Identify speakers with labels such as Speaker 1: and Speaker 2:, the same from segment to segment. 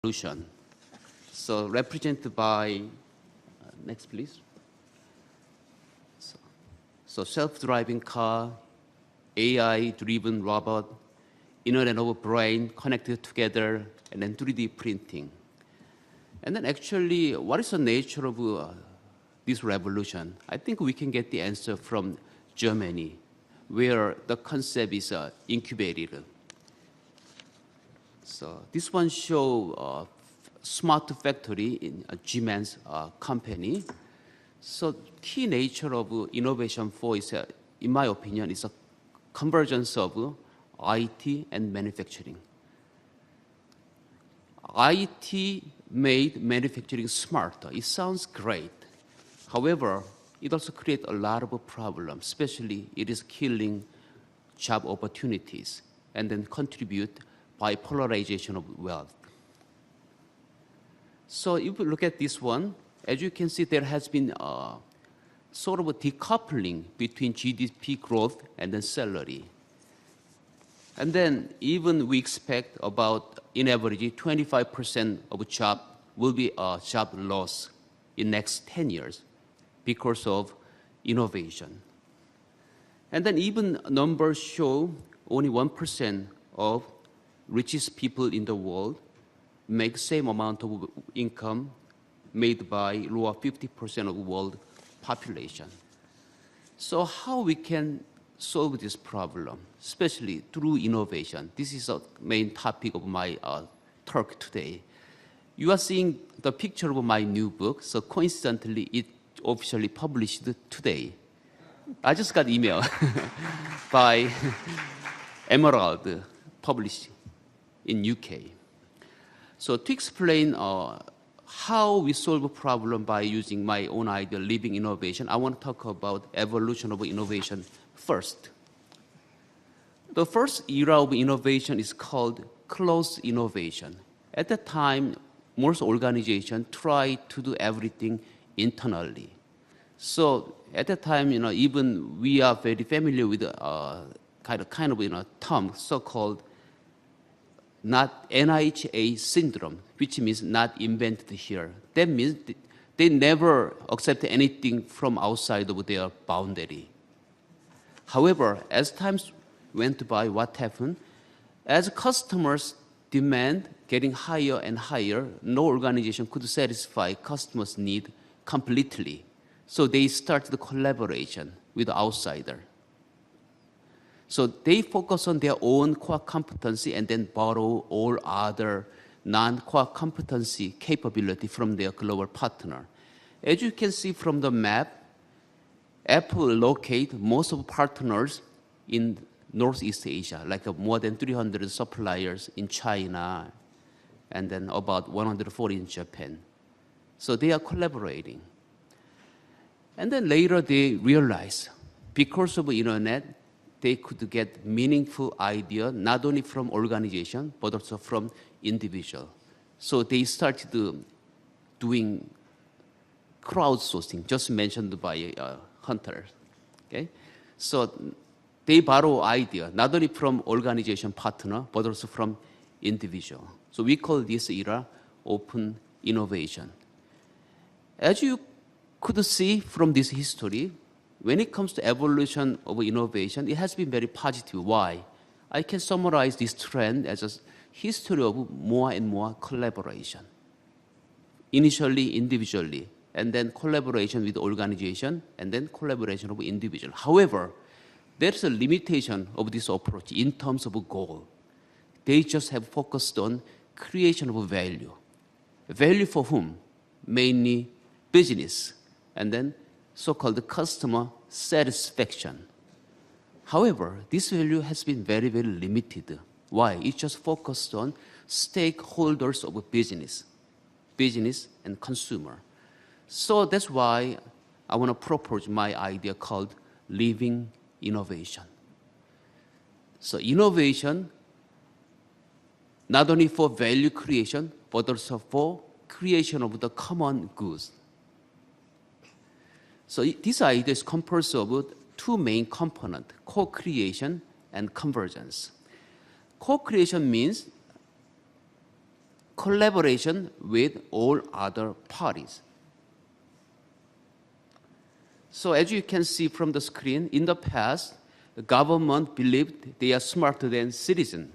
Speaker 1: revolution. So represented by, next please. So self-driving car, AI-driven robot, internet of brain connected together, and then 3D printing. And then actually, what is the nature of this revolution? I think we can get the answer from Germany, where the concept is incubated. So this one shows smart factory in Siemens company. So key nature of innovation for is, in my opinion, is a convergence of IT and manufacturing. IT made manufacturing smarter. It sounds great. However, it also creates a lot of problems, especially it is killing job opportunities and then contribute by polarization of wealth. So if you look at this one, as you can see, there has been sort of a decoupling between GDP growth and then salary. And then even we expect about, in average, 25% of job will be a job loss in next 10 years because of innovation. And then even numbers show only 1% of richest people in the world make same amount of income made by lower 50% of the world population. So how we can solve this problem, especially through innovation? This is the main topic of my talk today. You are seeing the picture of my new book, so coincidentally it officially published today. I just got email by Emerald, published in UK. So to explain how we solve a problem by using my own idea, living innovation, I want to talk about evolution of innovation first. The first era of innovation is called closed innovation. At that time, most organizations tried to do everything internally. So at that time, even we are very familiar with kind of term so-called not NIHA syndrome, which means not invented here. That means they never accept anything from outside of their boundary. However, as times went by, what happened? As customers' demand getting higher and higher, no organization could satisfy customers' need completely. So they started the collaboration with the outsider. So they focus on their own core competency and then borrow all other non-core competency capability from their global partner. As you can see from the map, Apple locates most of partners in Northeast Asia, like more than 300 suppliers in China, and then about 140 in Japan. So they are collaborating. And then later they realize, because of the internet, they could get meaningful idea, not only from organization, but also from individual. So they started doing crowdsourcing, just mentioned by Hunter. Okay? So they borrow idea, not only from organization partner, but also from individual. So we call this era open innovation. As you could see from this history, when it comes to evolution of innovation, it has been very positive. Why? I can summarize this trend as a history of more and more collaboration. Initially, individually, and then collaboration with organization, and then collaboration of individual. However, there's a limitation of this approach in terms of a goal. They just have focused on creation of value. Value for whom? Mainly business, and then so-called customer satisfaction. However, this value has been very, very limited. Why? It's just focused on stakeholders of a business and consumer. So that's why I want to propose my idea called living innovation. So innovation, not only for value creation, but also for creation of the common goods. So this idea is composed of two main components, co-creation and convergence. Co-creation means collaboration with all other parties. So as you can see from the screen, in the past, the government believed they are smarter than citizens.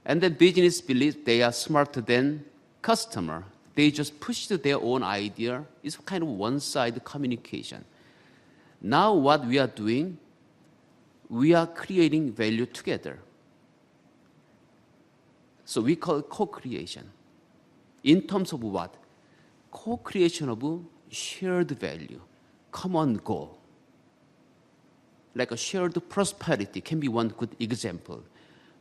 Speaker 1: And then business believes they are smarter than customer. They just pushed their own idea. It's kind of one-sided communication. Now what we are doing, we are creating value together. So we call it co-creation. In terms of what? Co-creation of shared value, common goal. Like a shared prosperity can be one good example.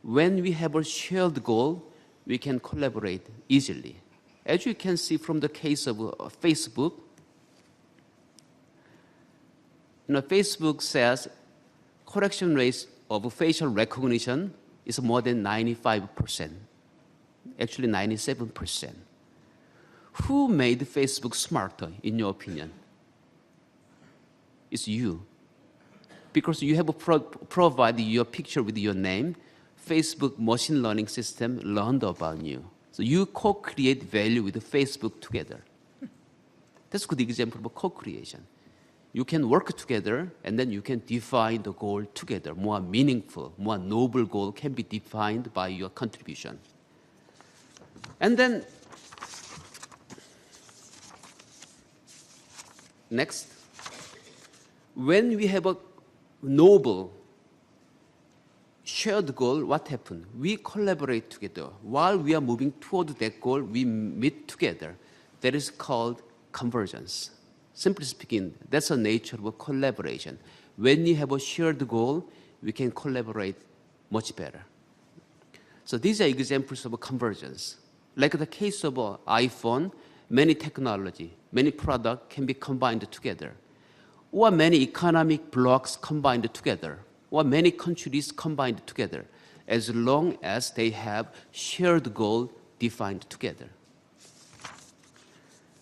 Speaker 1: When we have a shared goal, we can collaborate easily. As you can see from the case of Facebook, Facebook says correction rate of facial recognition is more than 95%, actually 97%. Who made Facebook smarter, in your opinion? It's you. Because you have provided your picture with your name, Facebook machine learning system learned about you. So you co-create value with Facebook together. That's a good example of co-creation. You can work together, and then you can define the goal together. More meaningful, more noble goal can be defined by your contribution. And then, next, when we have a noble shared goal, what happened? We collaborate together. While we are moving toward that goal, we meet together. That is called convergence. Simply speaking, that's the nature of a collaboration. When you have a shared goal, we can collaborate much better. So these are examples of a convergence. Like the case of an iPhone, many technology, many products can be combined together. Or many economic blocks combined together. Or many countries combined together, as long as they have shared goal defined together.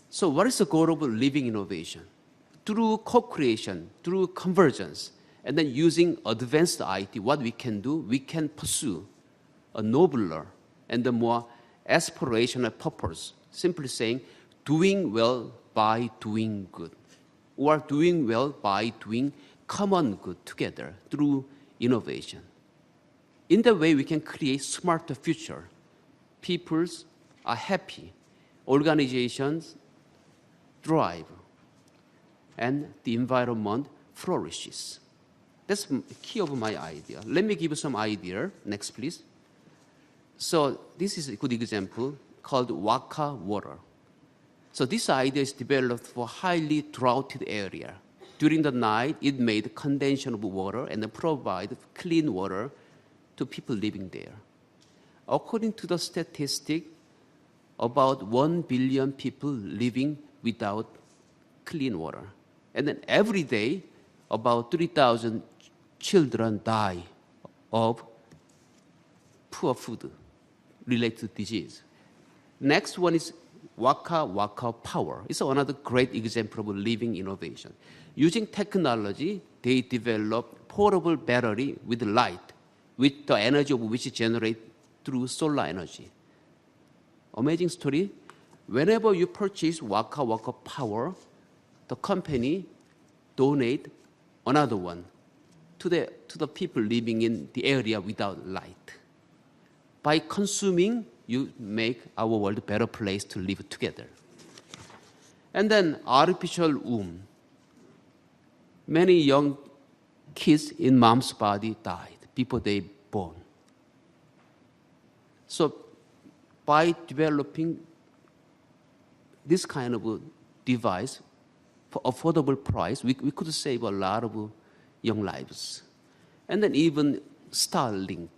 Speaker 1: So what is the goal of living innovation? Through co-creation, through convergence, and then using advanced IT, what we can do, we can pursue a nobler and a more aspirational purpose, simply saying, doing well by doing good, or doing well by doing common good together through innovation. In that way, we can create smarter future. Peoples are happy, organizations thrive, and the environment flourishes. That's the key of my idea. Let me give you some idea. Next, please. So this is a good example called Waka water. So this idea is developed for highly droughted area. During the night, it made condensation of water and provide clean water to people living there. According to the statistic, about 1 billion people living without clean water. And then every day, about 3,000 children die of poor food related to disease. Next one is Waka Waka Power. It's another great example of living innovation. Using technology, they develop portable battery with light, with the energy of which generate through solar energy. Amazing story. Whenever you purchase Waka Waka Power, the company donate another one to the people living in the area without light. By consuming, you make our world a better place to live together. And then artificial womb. Many young kids in mom's body died before they born. So by developing this kind of a device for affordable price, we could save a lot of young lives. And then even Starlink.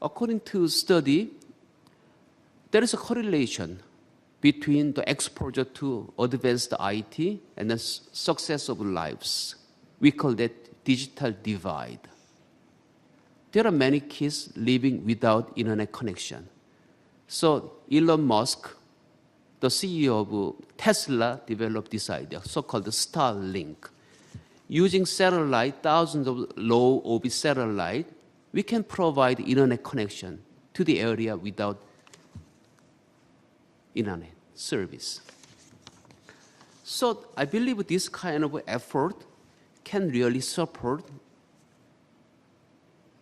Speaker 1: According to study, there is a correlation between the exposure to advanced IT and the success of lives. We call that digital divide. There are many kids living without internet connection. So Elon Musk, the CEO of Tesla, developed this idea, so-called Starlink. Using satellite, thousands of low-orbit satellites, we can provide internet connection to the area without internet service. So I believe this kind of effort can really support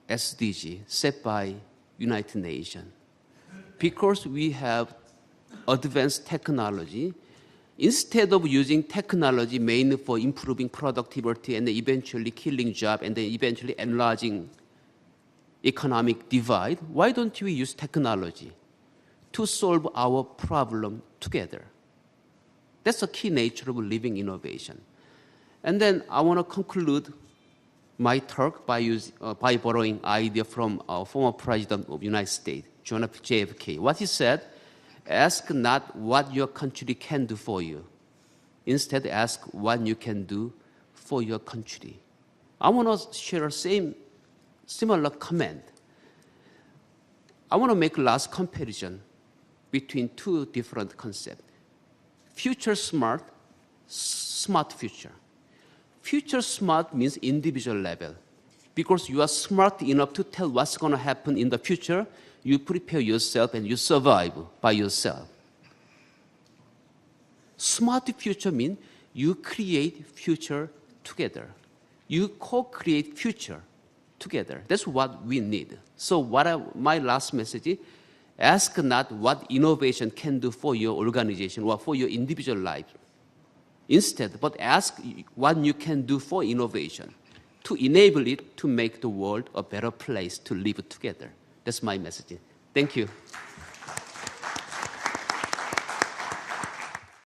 Speaker 1: SDG set by United Nations. Because we have advanced technology, instead of using technology mainly for improving productivity and eventually killing jobs and then eventually enlarging economic divide, why don't we use technology to solve our problem together? That's the key nature of living innovation. And then I want to conclude my talk by borrowing idea from our former President of the United States, John F. JFK. What he said, ask not what your country can do for you. Instead, ask what you can do for your country. I want to share similar comment. I want to make last comparison between two different concepts. Future smart, smart future. Future smart means individual level. Because you are smart enough to tell what's going to happen in the future, you prepare yourself and you survive by yourself. Smart future means you create future together. You co-create future together. That's what we need. So my last message is, ask not what innovation can do for your organization or for your individual life. Instead, but ask what you can do for innovation to enable it to make the world a better place to live together. That's my message. Thank you.